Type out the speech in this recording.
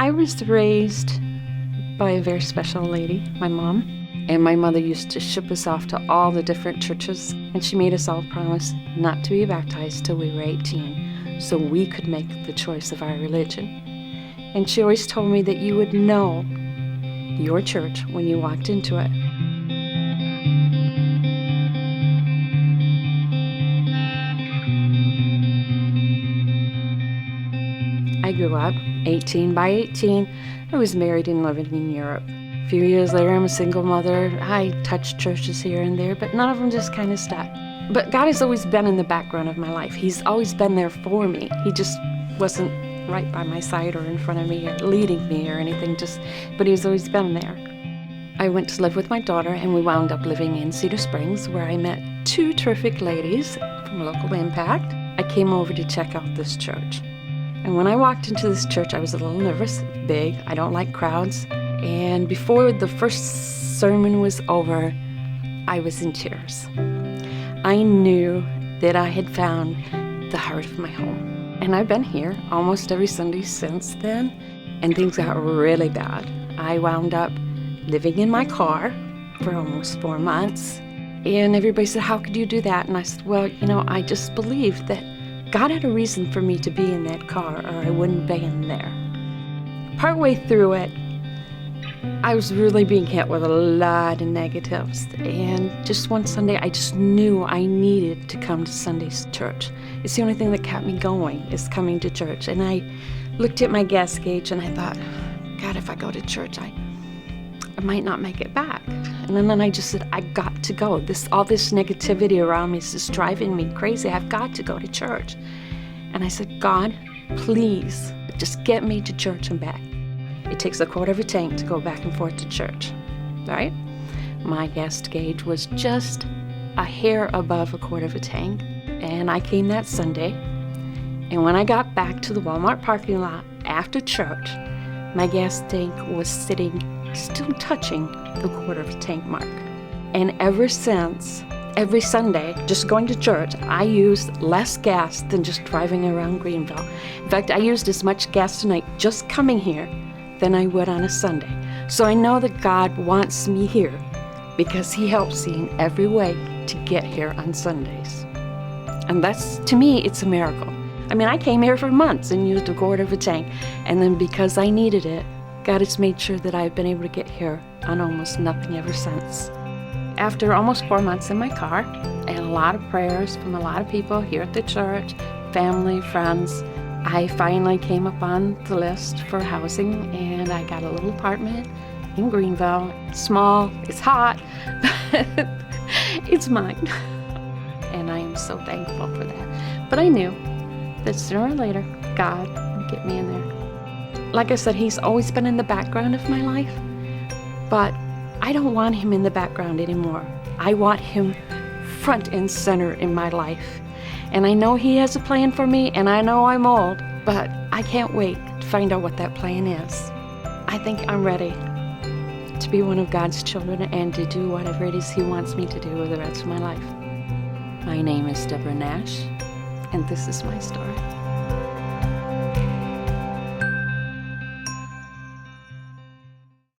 I was raised by a very special lady, my mom. And my mother used to ship us off to all the different churches, and she made us all promise not to be baptized till we were 18, so we could make the choice of our religion. And she always told me that you would know your church when you walked into it. I grew up 18. By 18, I was married and living in Europe. A few years later, I'm a single mother. I touched churches here and there, but none of them just kind of stuck. But God has always been in the background of my life. He's always been there for me. He just wasn't right by my side or in front of me or leading me or anything, but he's always been there. I went to live with my daughter, and we wound up living in Cedar Springs, where I met two terrific ladies from Local Impact. I came over to check out this church. And when I walked into this church, I was a little nervous, big. I don't like crowds. And before the first sermon was over, I was in tears. I knew that I had found the heart of my home. And I've been here almost every Sunday since then, and things got really bad. I wound up living in my car for almost 4 months. And everybody said, "How could you do that?" And I said, well, I just believed that God had a reason for me to be in that car, or I wouldn't be in there. Partway through it, I was really being hit with a lot of negatives. And just one Sunday, I just knew I needed to come to Sunday's church. It's the only thing that kept me going, is coming to church. And I looked at my gas gauge and I thought, God, if I go to church, I might not make it back. And then I just said, I got to go. All this negativity around me is just driving me crazy. I've got to go to church. And I said, God, please, just get me to church and back. It takes a quarter of a tank to go back and forth to church, right? My gas gauge was just a hair above a quarter of a tank. And I came that Sunday. And when I got back to the Walmart parking lot after church, my gas tank was still touching the quarter of a tank mark. And ever since, every Sunday, just going to church, I used less gas than just driving around Greenville. In fact, I used as much gas tonight just coming here than I would on a Sunday. So I know that God wants me here because He helps me in every way to get here on Sundays. And that's, to me, it's a miracle. I mean, I came here for months and used a quarter of a tank, and then because I needed it, God has made sure that I've been able to get here on almost nothing ever since. After almost 4 months in my car, and a lot of prayers from a lot of people here at the church, family, friends, I finally came up on the list for housing, and I got a little apartment in Greenville. It's small, it's hot, but it's mine. And I am so thankful for that. But I knew that sooner or later, God would get me in there. Like I said, He's always been in the background of my life, but I don't want Him in the background anymore. I want Him front and center in my life. And I know He has a plan for me, and I know I'm old, but I can't wait to find out what that plan is. I think I'm ready to be one of God's children and to do whatever it is He wants me to do with the rest of my life. My name is Deborah Nash, and this is my story.